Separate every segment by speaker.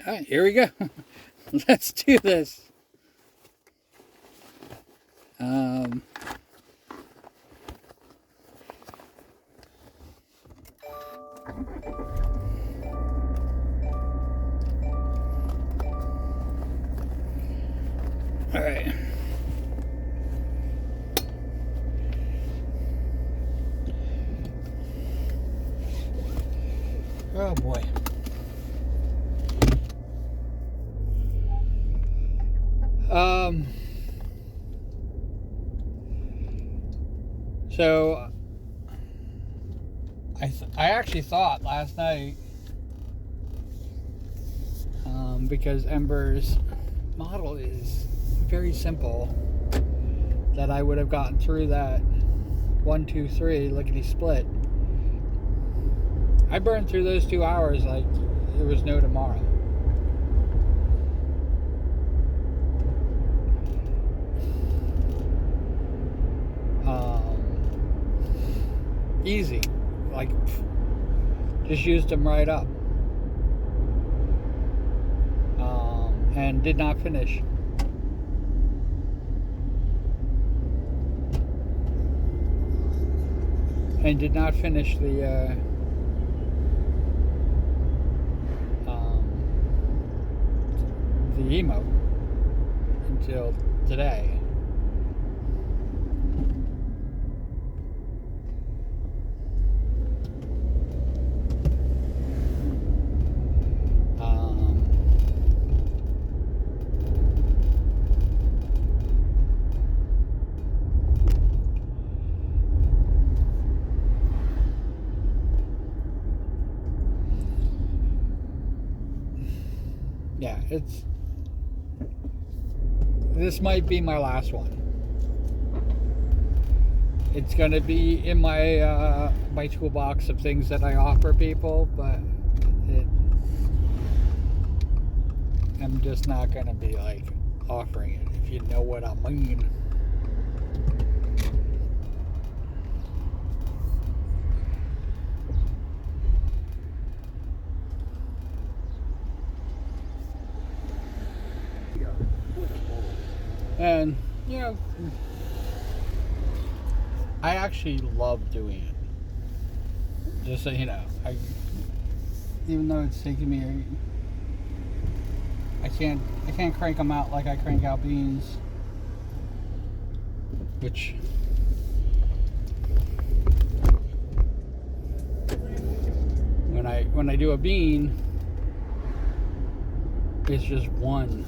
Speaker 1: Alright, here we go. Let's do this. Alright. Oh boy. So I actually thought last night, because Ember's model is very simple, that I would have gotten through that 1, 2, 3 lickety split. I burned through those 2 hours like there was no tomorrow. Easy, like just used them right up, and did not finish. And did not finish the emote until today. Yeah, this might be my last one. It's gonna be in my my toolbox of things that I offer people, but I'm just not gonna be like offering it, if you know what I mean. And, you know, I actually love doing it. Just so you know, even though it's taking me, I can't crank them out like I crank out beans, which when I do a bean, it's just one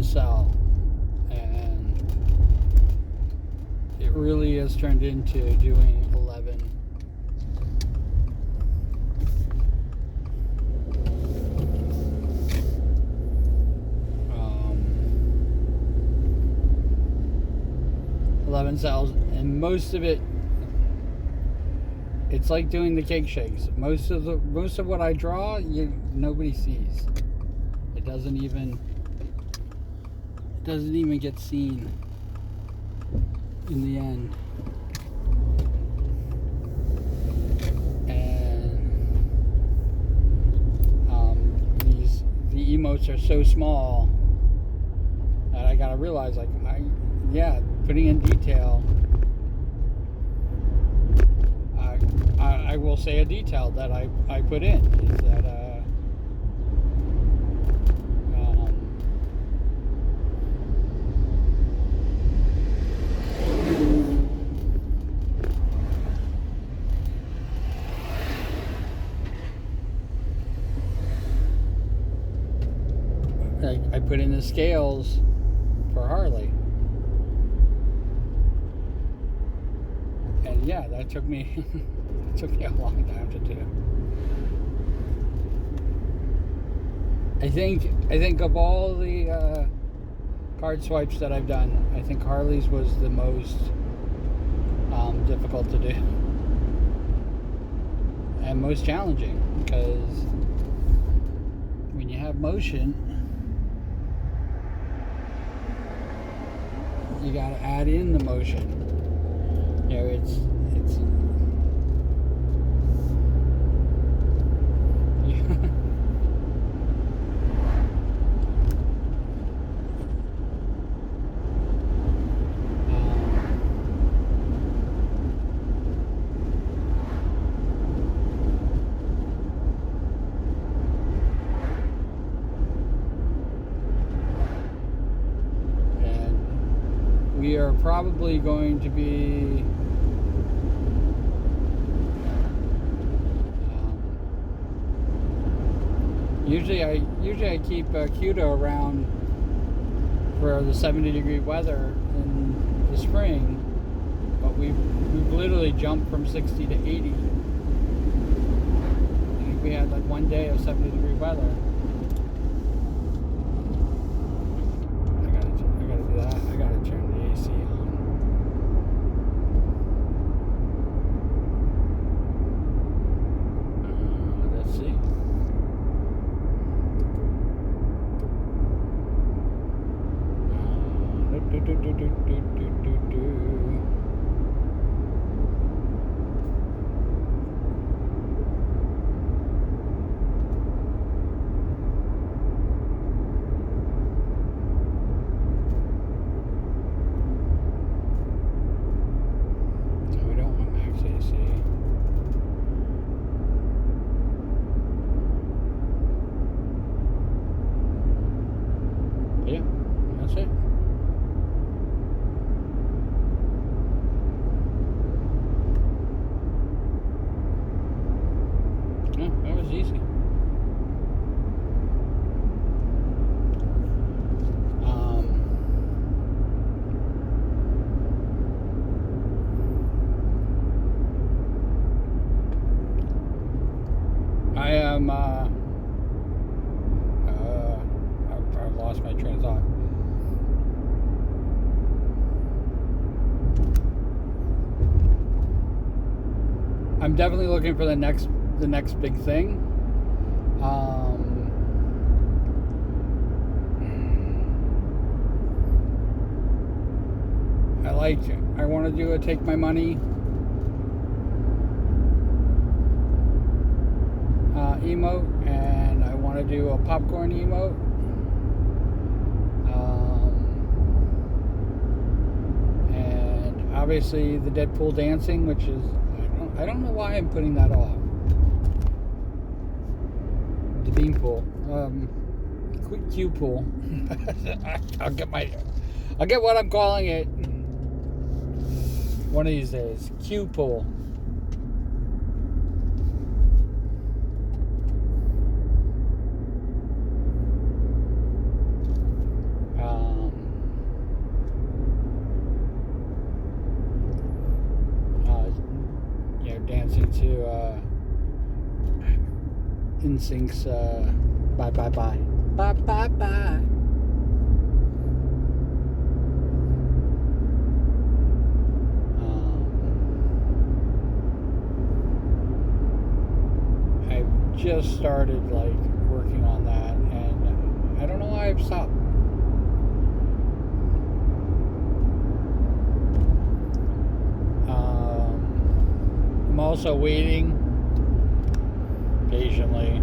Speaker 1: cell, and it really has turned into doing 11. Cells, and most of it, it's like doing the cake shakes. Most of what I draw, nobody sees. It doesn't even get seen in the end. And the emotes are so small that I gotta realize, like, putting in detail, I will say a detail that I put in is that I put in the scales for Harley. And yeah, that took me a long time to do. I think of all the card swipes that I've done, I think Harley's was the most difficult to do and most challenging, because when you have motion, you got to add in the motion. You know, it's probably going to be usually I keep Kyoto around for the 70-degree weather in the spring, but we've literally jumped from 60 to 80. I think we had like one day of 70-degree weather. I gotta do that. I gotta turn the AC on. Let's see. Yeah, that's it. Yeah, that was easy. I am I've lost my train of thought. I'm definitely looking for the next big thing. I want to do a take my money emote, and I want to do a popcorn emote. And obviously the Deadpool dancing, which is I don't know why I'm putting that off. The bean pool, Q pool. I'll get what I'm calling it one of these days. Q pool. Dancing to NSYNC's Bye Bye Bye. Bye Bye Bye. I've just started like working on that, and I don't know why I've stopped. I'm also waiting patiently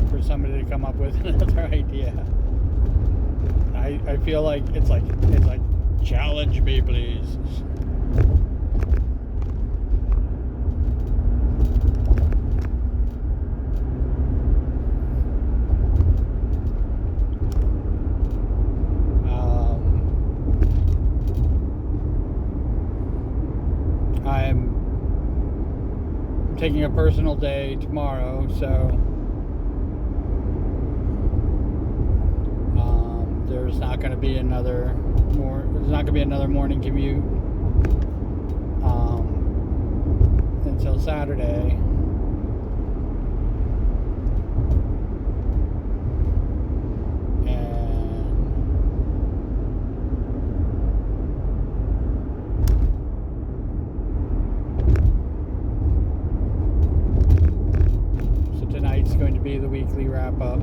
Speaker 1: for somebody to come up with another idea. I feel like it's like challenge me, please. I'm taking a personal day tomorrow, so there's not going to be another morning commute until Saturday. Going to be the weekly wrap up.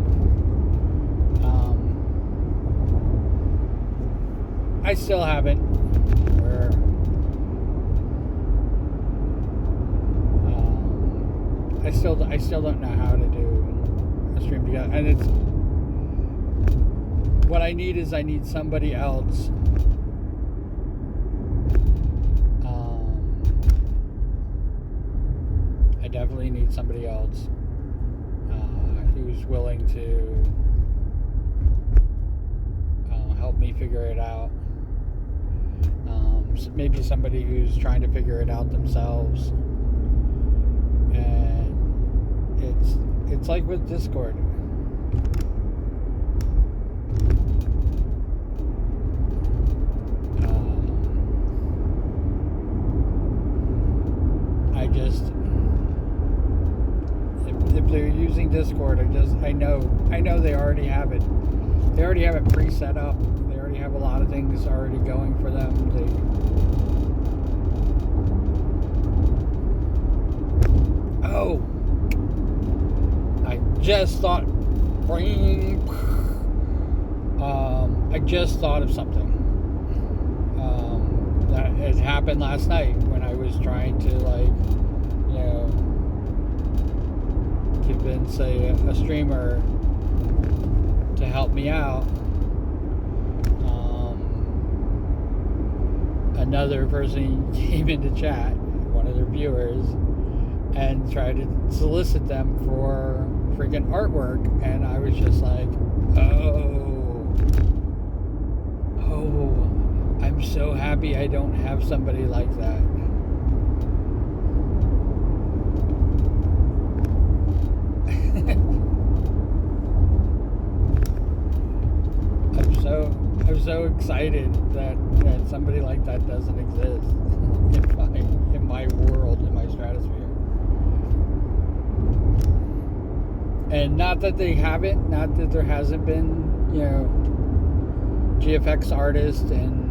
Speaker 1: I still haven't. I still don't know how to do a stream together, and it's what I need somebody else. I definitely need somebody else who's willing to help help me figure it out. Maybe somebody who's trying to figure it out themselves. And it's like with Discord. If they're using Discord, I know they already have it. They already have it pre-set up. They already have a lot of things already going for them. I just thought of something that had happened last night when I was trying to convince a streamer to help me out. Another person came into chat, one of their viewers, and tried to solicit them for freaking artwork, and I was just like, I'm so happy I don't have somebody like that. I'm so excited that somebody like that doesn't exist in my world, in my stratosphere. And not that they haven't, not that there hasn't been, GFX artists and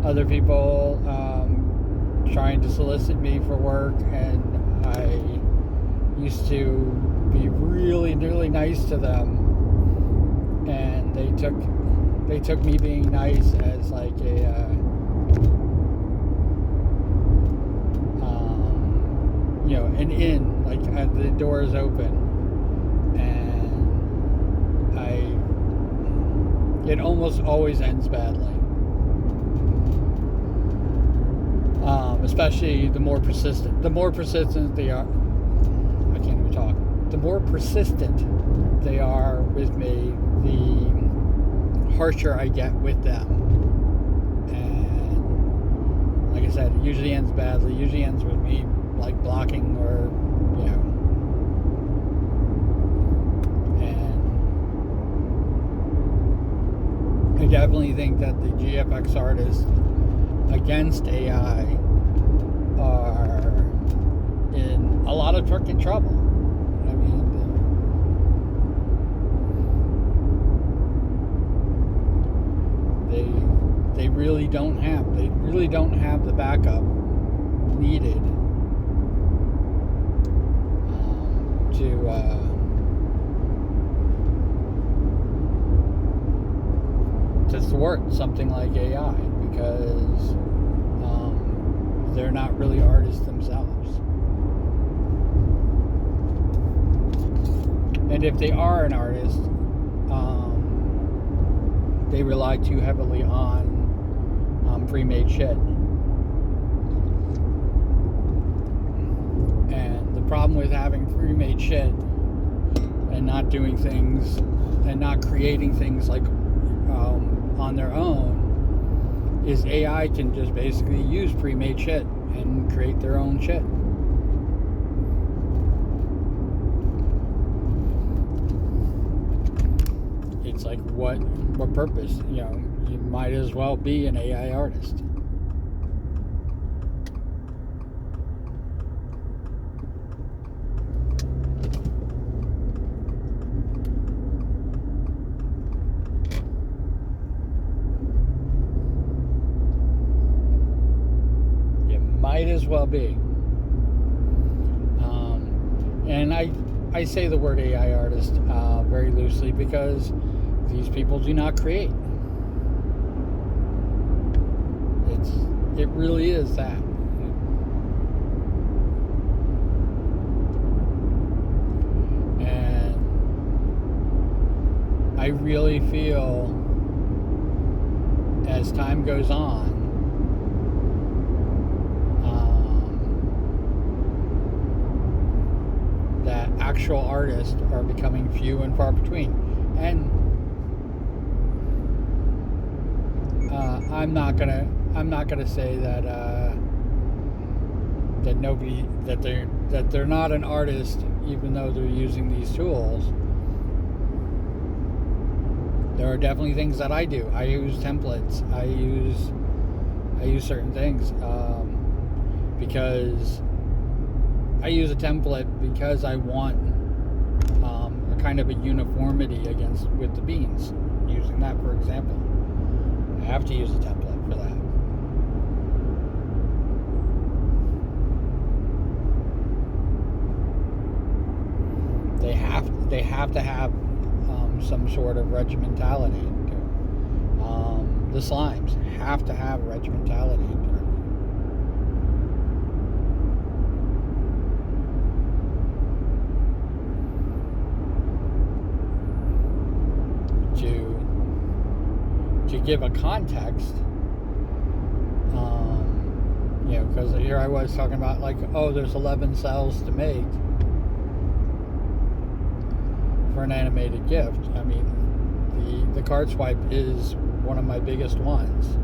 Speaker 1: other people trying to solicit me for work, and I used to be really, really nice to them, and they took me being nice as like an in, like the door is open, and it almost always ends badly. Especially the more persistent they are. I can't even talk. The more persistent they are with me, the harsher I get with them. And like I said, it usually ends badly. It usually ends with me like blocking or and I definitely think that the GFX artists against AI are in a lot of freaking trouble. I mean, they really don't have the backup needed to thwart something like AI, because they're not really artists themselves. And if they are an artist, they rely too heavily on pre-made shit. And the problem with having pre-made shit and not doing things and not creating things like on their own is AI can just basically use pre-made shit and create their own shit. It's like, what purpose? You might as well be an AI artist. Might as well be. And I say the word AI artist very loosely, because these people do not create. It really is that. And I really feel as time goes on, that actual artists are becoming few and far between. And I'm not gonna say that that they're not an artist, even though they're using these tools. There are definitely things that I do. I use templates. I use certain things because I use a template because I want a kind of a uniformity with the beans. Using that for example, I have to use a template for that. They have to have some sort of regimentality to it. The slimes have to have regimentality to it. To give a context, because here I was talking about like, oh, there's 11 cells to make for an animated gift. I mean, the card swipe is one of my biggest ones.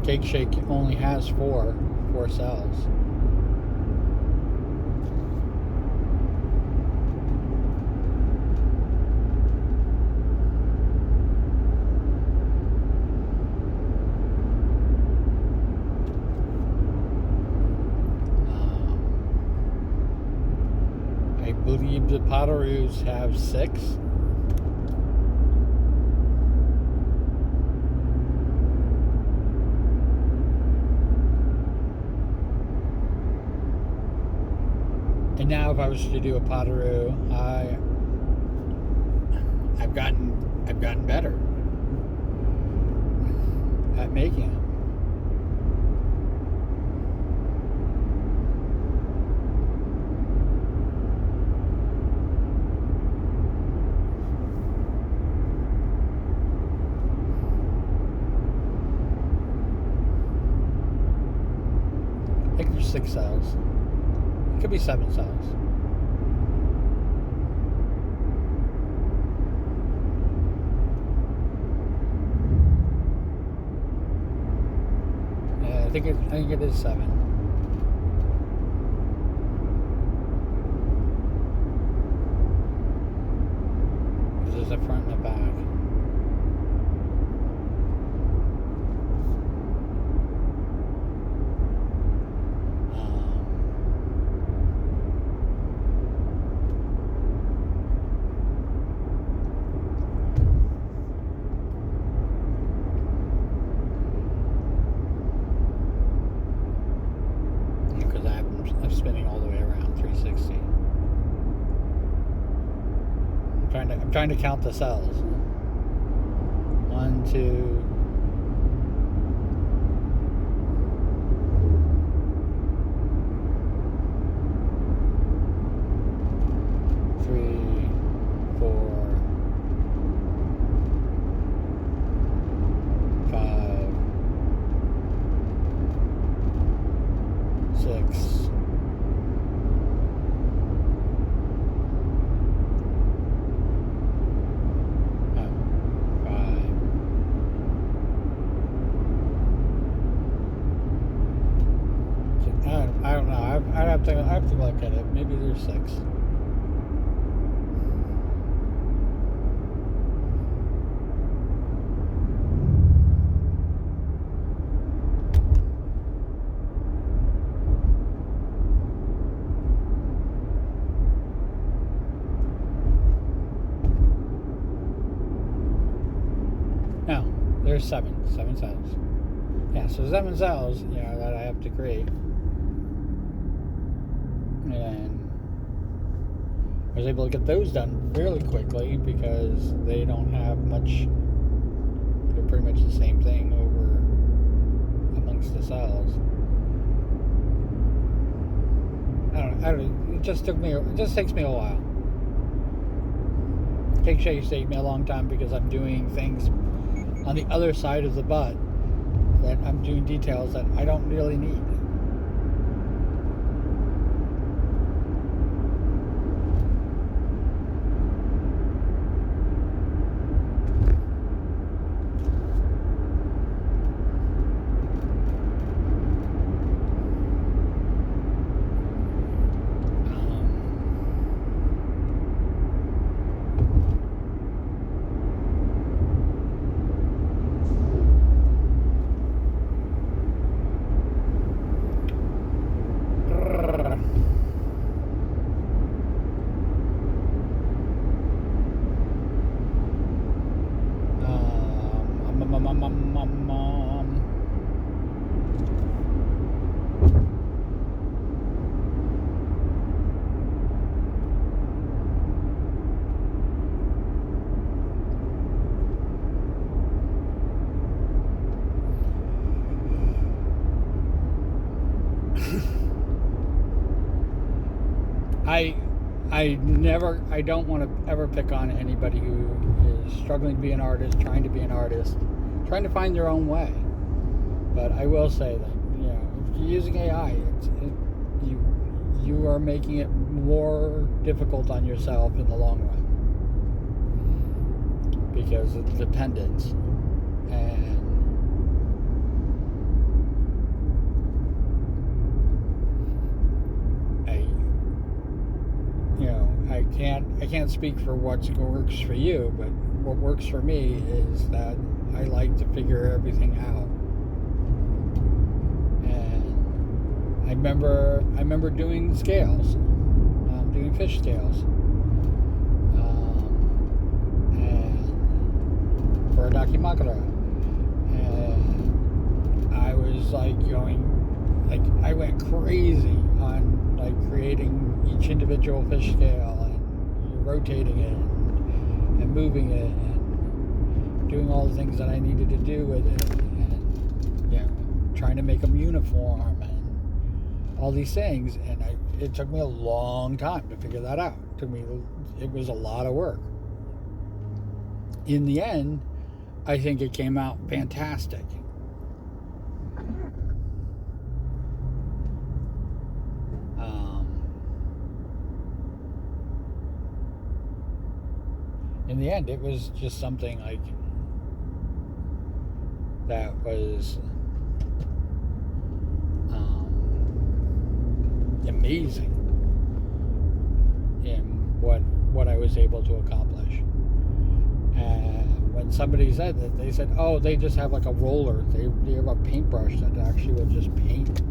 Speaker 1: Cake Shake only has four cells. I believe the Potteroos have 6. And now if I was to do a Potteroo, I've gotten better at making them. I think there's 6 cells. It could be 7 cells. Yeah, I think it is 7. There's a front and a back. I'm spinning all the way around 360. I'm trying to count the cells. 1, 2. 3, 4, 5, 6. 5. I don't know. I have to look at it. Maybe there's 6. No, there's 7 cells. Yeah, so 7 cells, that I have to create. And I was able to get those done fairly quickly because they don't have much. They're pretty much the same thing over amongst the cells. I don't know. It just takes me a while. Cake Shakes take me a long time because I'm doing things on the other side of the butt that I'm doing details that I don't really need. I don't want to ever pick on anybody who is struggling to be an artist, trying to be an artist, trying to find their own way. But I will say that, if you're using AI, you are making it more difficult on yourself in the long run because of the dependence. And I can't speak for what works for you, but what works for me is that I like to figure everything out. And I remember doing scales, doing fish scales, and for a documakara, and I was I went crazy on creating each individual fish scale and rotating it and moving it and doing all the things that I needed to do with it, and trying to make them uniform and all these things. And it took me a long time to figure that out. It was a lot of work. In the end, I think it came out fantastic. In the end, it was just something that was amazing in what I was able to accomplish. And when somebody said that, they said, "Oh, they just have a roller. They have a paintbrush that actually will just paint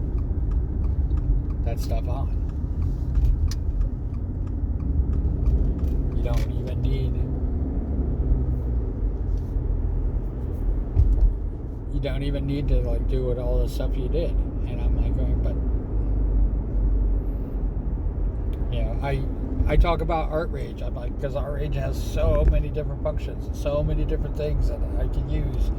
Speaker 1: that stuff on. You don't even need." You don't even need to do all the stuff you did. And I'm going, but I talk about Art Rage. I'm because Art Rage has so many different functions, and so many different things that I can use.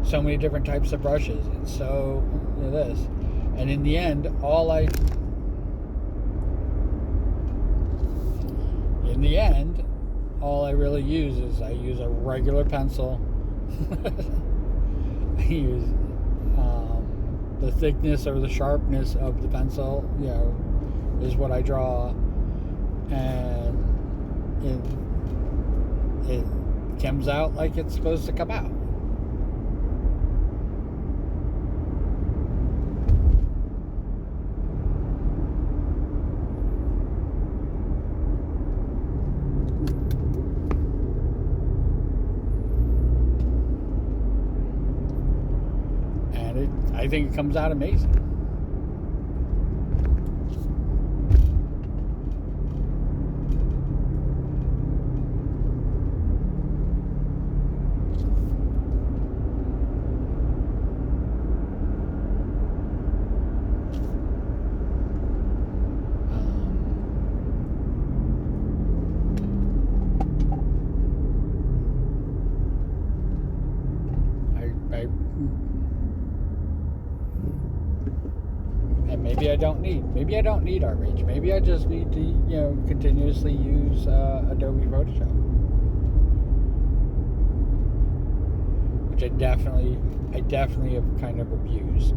Speaker 1: So many different types of brushes, and so this. And in the end, all I really use is I use a regular pencil. I use the thickness or the sharpness of the pencil, is what I draw, and it comes out like it's supposed to come out. I think it comes out amazing. Maybe I don't need Art Rage. Maybe I just need to, continuously use Adobe Photoshop, which I definitely have kind of abused.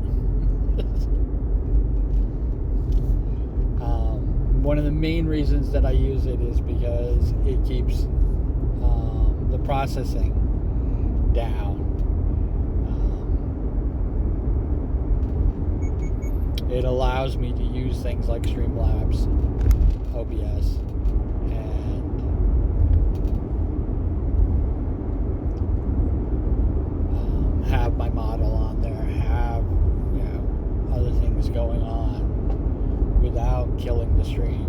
Speaker 1: One of the main reasons that I use it is because it keeps the processing down. It allows me to use things like Streamlabs, OBS, and have my model on there, have other things going on without killing the stream.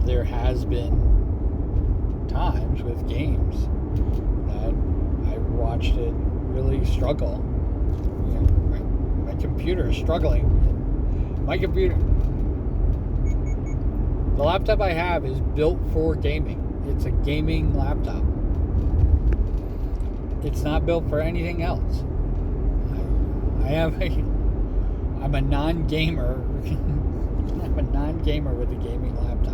Speaker 1: There has been times with games that I've watched it really struggle. My computer is struggling. The laptop I have is built for gaming. It's a gaming laptop. It's not built for anything else. I I'm a non-gamer. I'm a non-gamer with a gaming laptop.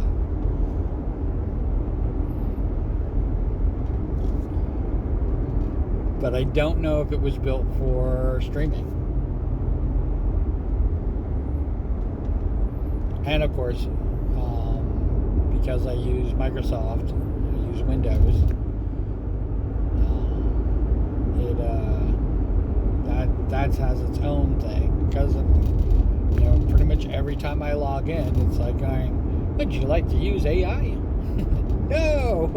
Speaker 1: But I don't know if it was built for streaming. And of course, because I use Microsoft, I use Windows, that has its own thing. Because pretty much every time I log in, it's like going, "Would you like to use AI?" No.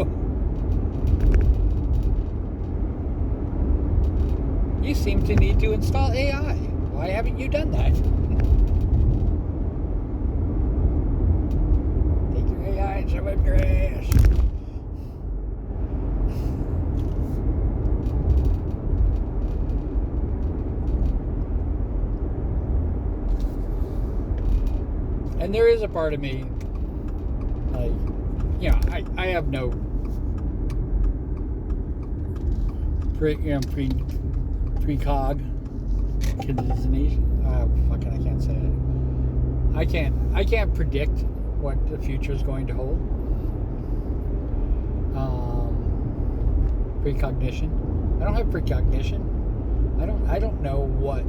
Speaker 1: You seem to need to install AI. Why haven't you done that? Take your AI and shove it up your ass. And there is a part of me, like, I have no precog fucking I can't say it. I can't predict what the future is going to hold. Precognition. I don't have precognition. I don't know what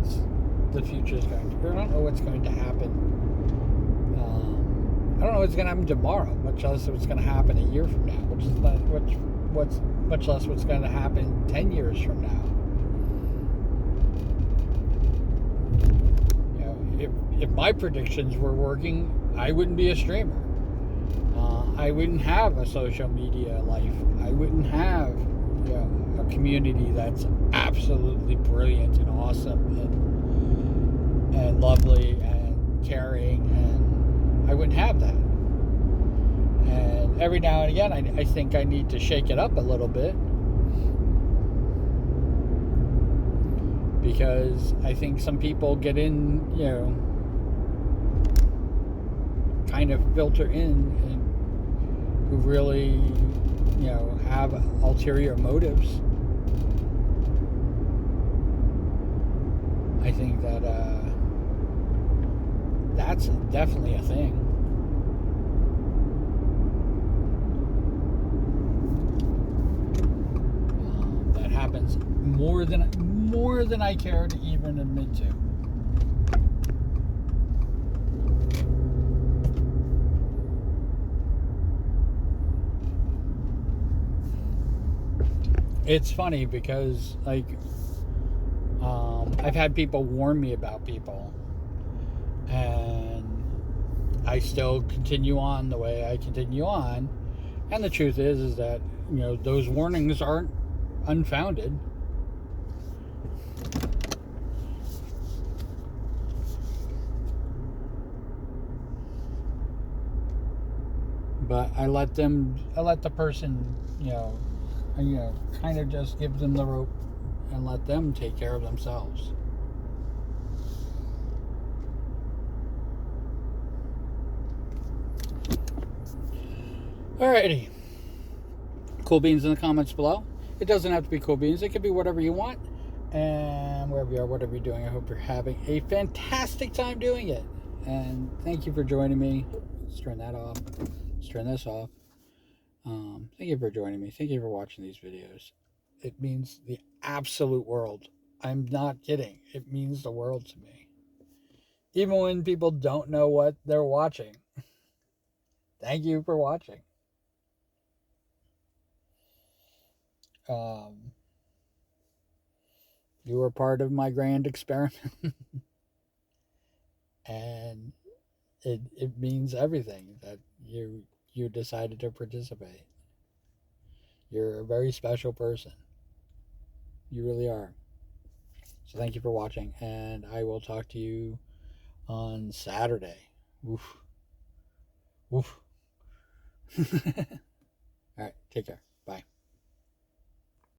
Speaker 1: the future is going to be. I don't know what's going to happen. I don't know what's going to happen tomorrow, much less what's going to happen a year from now, much less what's going to happen 10 years from now. If my predictions were working, I wouldn't be a streamer. I wouldn't have a social media life. I wouldn't have a community that's absolutely brilliant and awesome and lovely and caring, and I wouldn't have that. And every now and again, I think I need to shake it up a little bit, because I think some people get in, kind of filter in, and who really, have ulterior motives. I think that that's definitely a thing. That happens more than I care to even admit to. It's funny because, like, I've had people warn me about people, and I still continue on the way I continue on. And the truth is that, those warnings aren't unfounded. But I let the person, kind of just give them the rope and let them take care of themselves. Alrighty. Cool beans in the comments below. It doesn't have to be cool beans. It could be whatever you want. And wherever you are, whatever you're doing, I hope you're having a fantastic time doing it. And thank you for joining me. Let's turn that off. Let's turn this off. Thank you for joining me. Thank you for watching these videos. It means the absolute world. I'm not kidding. It means the world to me. Even when people don't know what they're watching. Thank you for watching. You were part of my grand experiment. And it means everything that you decided to participate. You're a very special person. You really are. So thank you for watching, and I will talk to you on Saturday. Woof. Woof. All right, take care.